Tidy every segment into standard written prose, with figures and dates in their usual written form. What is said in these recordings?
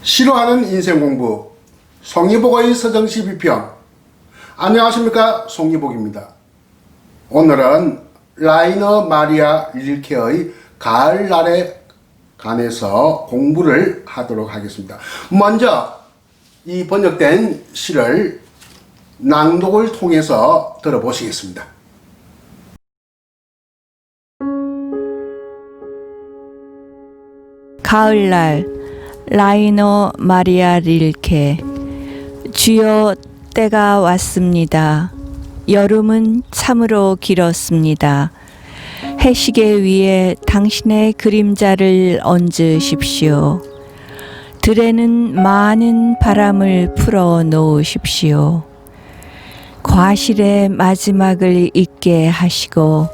싫어하는 인생공부 송이복의 서정시 비평. 안녕하십니까, 송이복입니다. 오늘은 라이너 마리아 릴케의 가을날에 관해서 공부를 하도록 하겠습니다. 먼저 이 번역된 시를 낭독을 통해서 들어보시겠습니다. 가을날 라이너 마리아 릴케. 주여, 때가 왔습니다. 여름은 참으로 길었습니다. 해시계 위에 당신의 그림자를 얹으십시오. 들에는 많은 바람을 풀어 놓으십시오. 과실의 마지막을 있게 하시고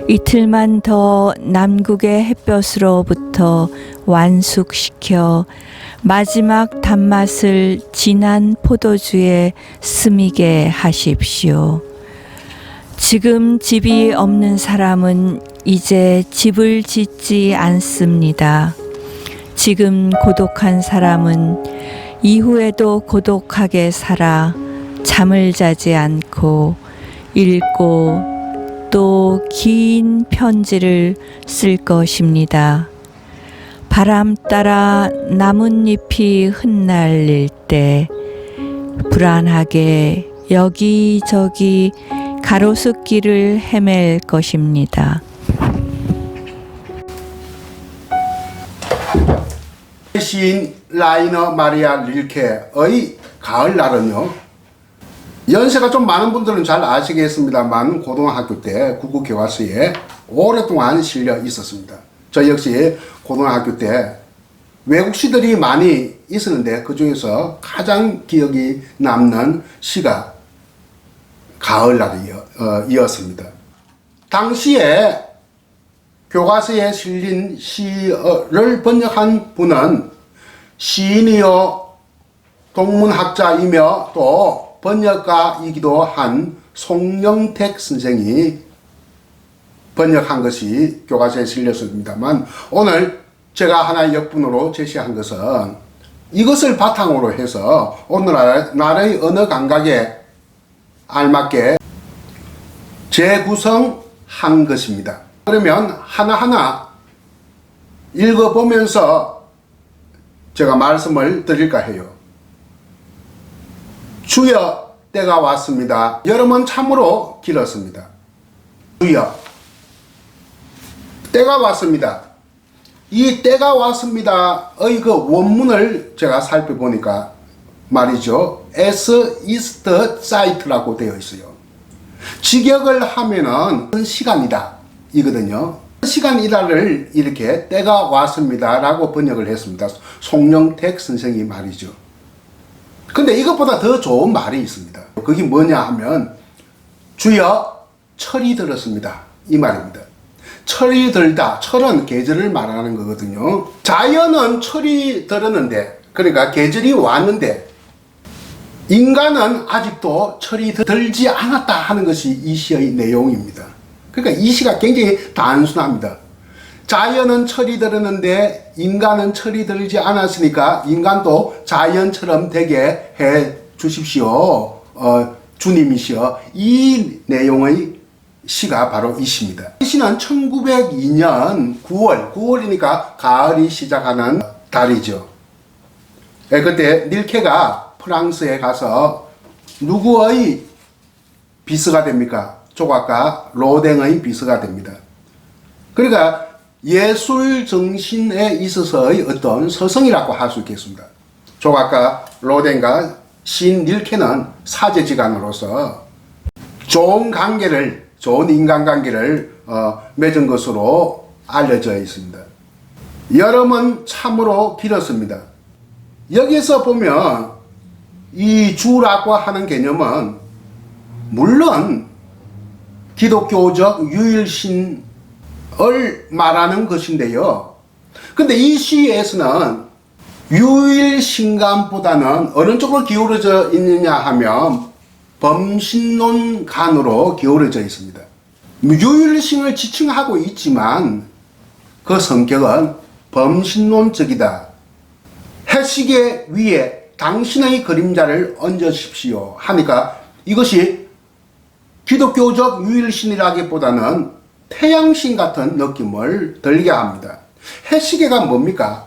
이틀만 더 남국의 햇볕으로부터 완숙시켜 마지막 단맛을 진한 포도주에 스미게 하십시오. 지금 집이 없는 사람은 이제 집을 짓지 않습니다. 지금 고독한 사람은 이후에도 고독하게 살아 잠을 자지 않고 읽고 또 긴 편지를 쓸 것입니다. 바람 따라 나뭇잎이 흩날릴 때 불안하게 여기저기 가로수길을 헤맬 것입니다. 시인 라이너 마리아 릴케의 가을날은요, 연세가 좀 많은 분들은 잘 아시겠습니다만 고등학교 때 국어교과서에 오랫동안 실려 있었습니다. 저 역시 고등학교 때 외국시들이 많이 있었는데 그 중에서 가장 기억이 남는 시가 가을날이었습니다. 당시에 교과서에 실린 시를 번역한 분은 시인이요 동문학자이며 또 번역가이기도 한 송영택 선생이 번역한 것이 교과서에 실렸습니다만, 오늘 제가 하나의 역분으로 제시한 것은 이것을 바탕으로 해서 오늘날의 언어 감각에 알맞게 재구성한 것입니다. 그러면 하나하나 읽어보면서 제가 말씀을 드릴까 해요. 주여, 때가 왔습니다. 여름은 참으로 길었습니다. 주여, 때가 왔습니다. 이 때가 왔습니다의 그 원문을 제가 살펴보니까 말이죠, Es ist Zeit라고 되어 있어요. 직역을 하면은 시간이다 이거든요. 시간이다를 이렇게 때가 왔습니다 라고 번역을 했습니다. 송영택 선생이 말이죠. 근데 이것보다 더 좋은 말이 있습니다. 그게 뭐냐 하면 주여, 철이 들었습니다 이 말입니다. 철이 들다, 철은 계절을 말하는 거거든요. 자연은 철이 들었는데, 그러니까 계절이 왔는데 인간은 아직도 철이 들지 않았다 하는 것이 이 시의 내용입니다. 그러니까 이 시가 굉장히 단순합니다. 자연은 철이 들었는데 인간은 철이 들지 않았으니까 인간도 자연처럼 되게 해 주십시오. 주님이시여. 이 내용의 시가 바로 이 시입니다. 이 시는 1902년 9월이니까 가을이 시작하는 달이죠. 그때 릴케가 프랑스에 가서 누구의 비서가 됩니까? 조각가 로댕의 비서가 됩니다. 그러니까 예술 정신에 있어서의 어떤 서성이라고 할 수 있겠습니다. 조각가 로댕과 시인 릴케는 사제지간으로서 좋은 인간관계를 맺은 것으로 알려져 있습니다. 여름은 참으로 길었습니다. 여기서 보면 이 주라고 하는 개념은 물론 기독교적 유일신을 말하는 것인데요. 근데 이 시에서는 유일신감보다는 어느 쪽으로 기울어져 있느냐 하면 범신론간으로 기울어져 있습니다. 유일신을 지칭하고 있지만 그 성격은 범신론적이다. 해시계 위에 당신의 그림자를 얹으십시오 하니까 이것이 기독교적 유일신이라기보다는 태양신 같은 느낌을 들게 합니다. 해시계가 뭡니까?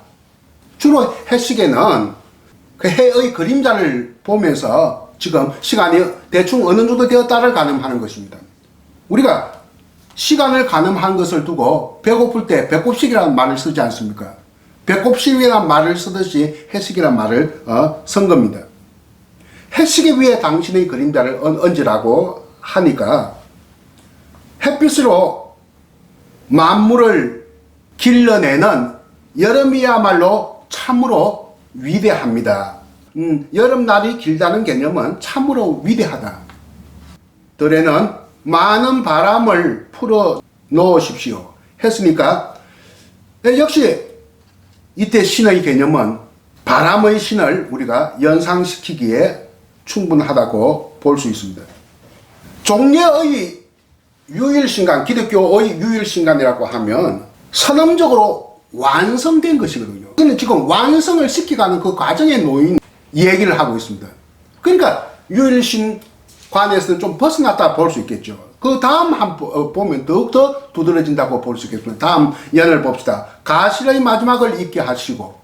주로 해시계는 그 해의 그림자를 보면서 지금 시간이 대충 어느 정도 되었다를 가늠하는 것입니다. 우리가 시간을 가늠한 것을 두고 배고플 때 배꼽시계라는 말을 쓰지 않습니까? 배꼽시계라는 말을 쓰듯이 해시계라는 말을 쓴 겁니다. 해시계 위에 당신의 그림자를 얹으라고 하니까 햇빛으로 만물을 길러내는 여름이야말로 참으로 위대합니다. 여름날이 길다는 개념은 참으로 위대하다. 들에는 많은 바람을 풀어 놓으십시오 했으니까 역시 이때 신의 개념은 바람의 신을 우리가 연상시키기에 충분하다고 볼 수 있습니다. 종려의 유일신간, 기독교의 유일신간이라고 하면 선언적으로 완성된 것이거든요. 그는 지금 완성을 시켜가는 그 과정에 놓인 얘기를 하고 있습니다. 그러니까 유일신관에서는 좀 벗어났다 볼 수 있겠죠. 그 다음 한 보면 더욱더 두드러진다고 볼 수 있겠습니다. 다음 연을 봅시다. 가실의 마지막을 있게 하시고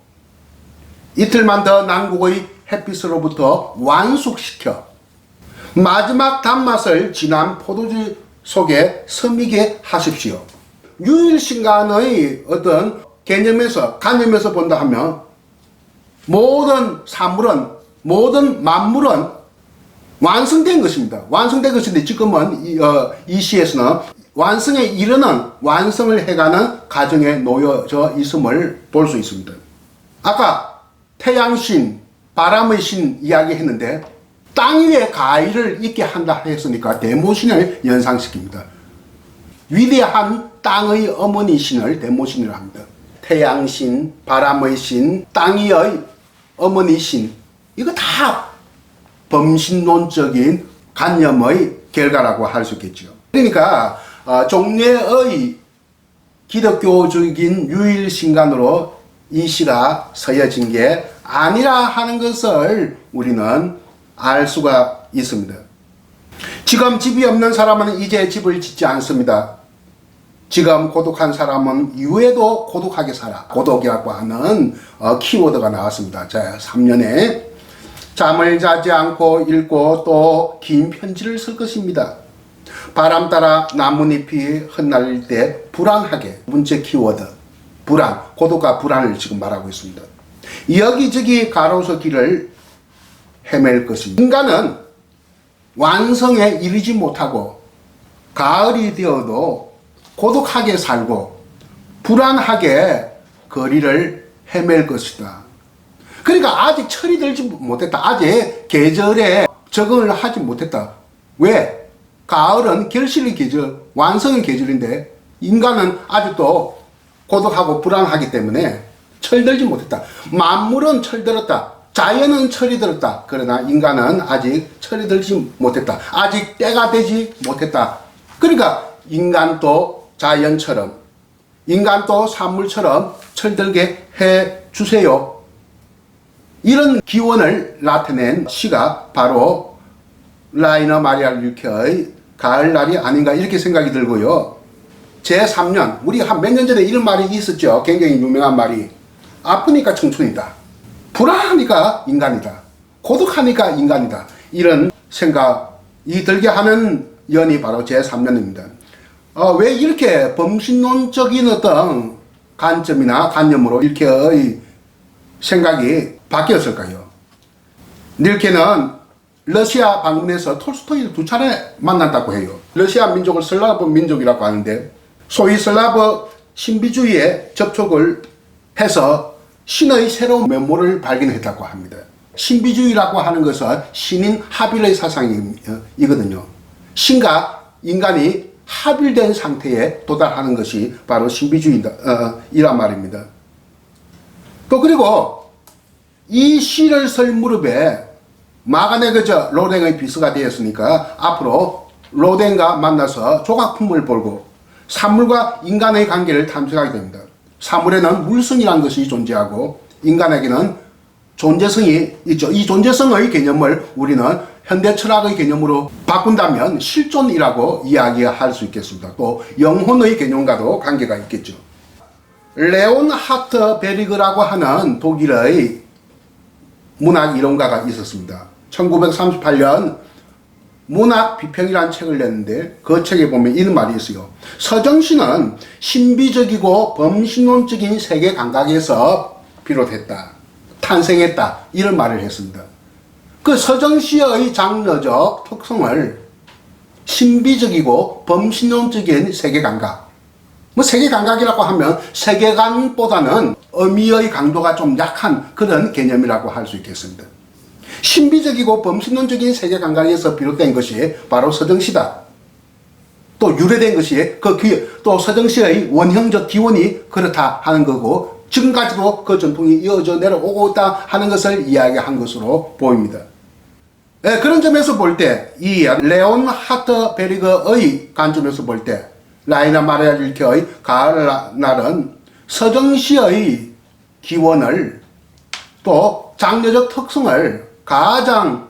이틀만 더 난국의 햇빛으로부터 완숙시켜 마지막 단맛을 진한 포도주 속에 스미게 하십시오. 유일신간의 어떤 개념에서 관념에서 본다 하면 모든 사물은 모든 만물은 완성된 것입니다. 완성된 것인데 지금은 이 시에서는 완성에 이르는 완성을 해가는 과정에 놓여져 있음을 볼 수 있습니다. 아까 태양신, 바람의 신 이야기했는데 땅 위에 가위를 있게 한다 했으니까 데모신을 연상시킵니다. 위대한 땅의 어머니 신을 데모신이라 합니다. 태양신, 바람의 신, 땅 위의 어머니 신, 이거 다 범신론적인 관념의 결과라고 할 수 있겠죠. 그러니까 종례의 기독교적인 유일신간으로 이 시가 서여진 게 아니라 하는 것을 우리는 알 수가 있습니다. 지금 집이 없는 사람은 이제 집을 짓지 않습니다. 지금 고독한 사람은 이후에도 고독하게 살아. 고독이라고 하는 키워드가 나왔습니다. 자, 3년에 잠을 자지 않고 읽고 또 긴 편지를 쓸 것입니다. 바람 따라 나뭇잎이 흩날릴 때 불안하게. 문제 키워드 불안, 고독과 불안을 지금 말하고 있습니다. 여기저기 가로수 길을 헤맬 것입니다. 인간은 완성에 이르지 못하고 가을이 되어도 고독하게 살고 불안하게 거리를 헤맬 것이다. 그러니까 아직 철이 들지 못했다. 아직 계절에 적응을 하지 못했다. 왜? 가을은 결실의 계절, 완성의 계절인데 인간은 아직도 고독하고 불안하기 때문에 철들지 못했다. 만물은 철들었다. 자연은 철이 들었다. 그러나 인간은 아직 철이 들지 못했다. 아직 때가 되지 못했다. 그러니까 인간도 자연처럼, 인간도 산물처럼 철들게 해 주세요. 이런 기원을 나타낸 시가 바로 라이너 마리아 릴케의 가을날이 아닌가 이렇게 생각이 들고요. 제3년, 우리 한 몇 년 전에 이런 말이 있었죠. 굉장히 유명한 말이. 아프니까 청춘이다. 불안하니까 인간이다. 고독하니까 인간이다. 이런 생각이 들게 하는 연이 바로 제3년입니다. 왜 이렇게 범신론적인 어떤 관점이나 관념으로 릴케의 생각이 바뀌었을까요? 릴케는 러시아 방문해서 톨스토이를 2차례 만났다고 해요. 러시아 민족을 슬라브 민족이라고 하는데 소위 슬라브 신비주의에 접촉을 해서 신의 새로운 면모를 발견했다고 합니다. 신비주의라고 하는 것은 신인 합일의 사상이거든요. 신과 인간이 합일된 상태에 도달하는 것이 바로 신비주의다, 이란 말입니다. 또 그리고 이 시를 쓸 무렵에 마가네그저 로댕의 비서가 되었으니까 앞으로 로댕과 만나서 조각품을 벌고 사물과 인간의 관계를 탐색하게 됩니다. 사물에는 물성이라는 것이 존재하고 인간에게는 존재성이 있죠. 이 존재성의 개념을 우리는 현대 철학의 개념으로 바꾼다면 실존이라고 이야기할 수 있겠습니다. 또 영혼의 개념과도 관계가 있겠죠. 레온하트 베리그라고 하는 독일의 문학 이론가가 있었습니다. 1938년 문학 비평이라는 책을 냈는데 그 책에 보면 이런 말이 있어요. 서정시는 신비적이고 범신론적인 세계 감각에서 비롯했다. 탄생했다. 이런 말을 했습니다. 그 서정시의 장르적 특성을 신비적이고 범신론적인 세계 감각, 뭐 세계 감각이라고 하면 세계관보다는 의미의 강도가 좀 약한 그런 개념이라고 할 수 있겠습니다. 신비적이고 범신론적인 세계 감각에서 비롯된 것이 바로 서정시다. 또 유래된 것이 또 서정시의 원형적 기원이 그렇다 하는 거고 지금까지도 그 전통이 이어져 내려오고 있다 하는 것을 이야기한 것으로 보입니다. 네, 그런 점에서 볼 때 이 레온하트 베리그의 관점에서 볼 때 라이너 마리아 릴케의 가을날은 서정시의 기원을 또 장르적 특성을 가장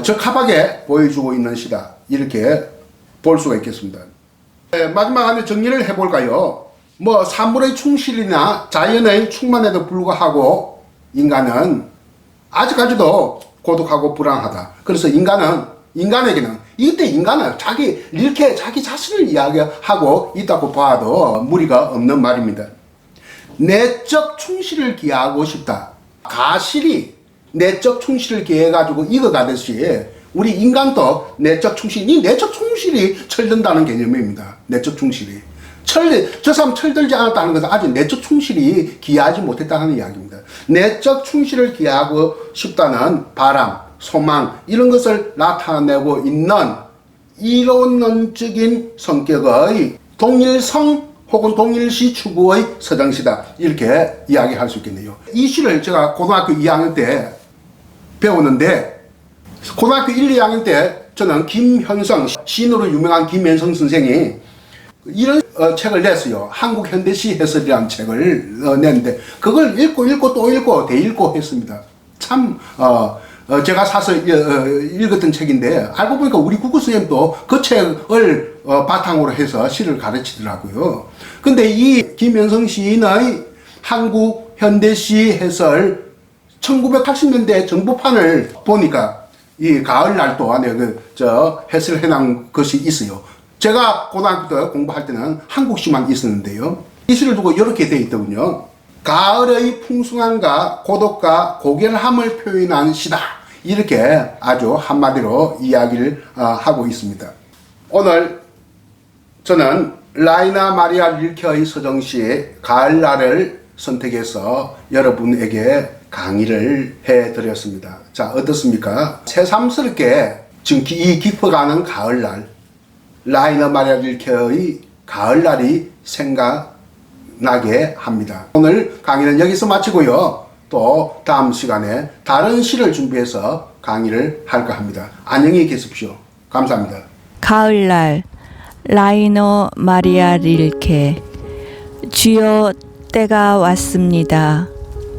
적합하게 보여주고 있는 시다. 이렇게 볼 수가 있겠습니다. 네, 마지막 안에 정리를 해볼까요? 뭐 사물의 충실이나 자연의 충만에도 불구하고 인간은 아직까지도 고독하고 불안하다. 그래서 인간에게는 이때 인간은 이렇게 자기 자신을 이야기하고 있다고 봐도 무리가 없는 말입니다. 내적 충실을 기하고 싶다. 가실이 내적 충실을 기해가지고 익어가듯이 우리 인간도 내적 충실이 철든다는 개념입니다. 내적 충실이. 저 사람 철들지 않았다는 것은 아직 내적 충실이 기하지 못했다는 이야기입니다. 내적 충실을 기하고 싶다는 바람, 소망 이런 것을 나타내고 있는 이론론적인 성격의 동일성 혹은 동일시 추구의 서정시다. 이렇게 이야기할 수 있겠네요. 이 시를 제가 고등학교 2학년 때 배웠는데 고등학교 1, 2학년 때 저는 김현성, 시인으로 유명한 김현성 선생이 이런 책을 냈어요. 한국 현대시 해설이라는 책을 냈는데 그걸 읽고 또 읽고 되읽고 했습니다. 참 제가 사서 읽었던 책인데 알고 보니까 우리 국어 선생님도 그 책을 바탕으로 해서 시를 가르치더라고요. 근데 이 김현성 시인의 한국 현대시 해설 1980년대 정보판을 보니까 이 가을날도 안에 해설을 해놓은 것이 있어요. 제가 고등학교 때 공부할 때는 한국시만 있었는데요. 이 시를 두고 이렇게 되어 있더군요. 가을의 풍성함과 고독과 고결함을 표현한 시다. 이렇게 아주 한마디로 이야기를 하고 있습니다. 오늘 저는 라이너 마리아 릴케의 서정시의 가을날을 선택해서 여러분에게 강의를 해드렸습니다. 자, 어떻습니까? 새삼스럽게 지금 이 깊어가는 가을날, 라이너 마리아 릴케의 가을날이 생각나게 합니다. 오늘 강의는 여기서 마치고요. 또 다음 시간에 다른 시를 준비해서 강의를 할까 합니다. 안녕히 계십시오. 감사합니다. 가을날 라이너 마리아 릴케. 주여, 때가 왔습니다.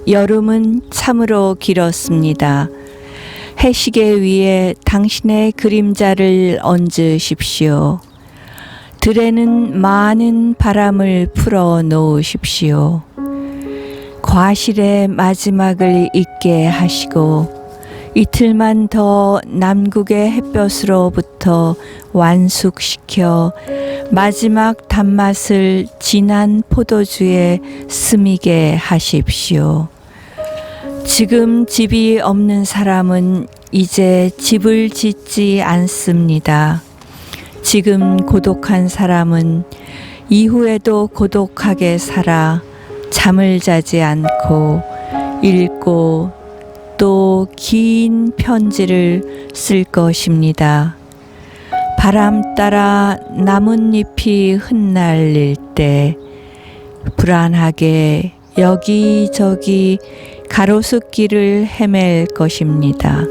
여름은 참으로 길었습니다. 해시계 위에 당신의 그림자를 얹으십시오. 들에는 많은 바람을 풀어 놓으십시오. 과실의 마지막을 있게 하시고 이틀만 더 남극의 햇볕으로부터 완숙시켜 마지막 단맛을 진한 포도주에 스미게 하십시오. 지금 집이 없는 사람은 이제 집을 짓지 않습니다. 지금 고독한 사람은 이후에도 고독하게 살아 잠을 자지 않고 읽고 또 긴 편지를 쓸 것입니다. 바람 따라 나뭇잎이 흩날릴 때 불안하게 여기저기 가로수길을 헤맬 것입니다.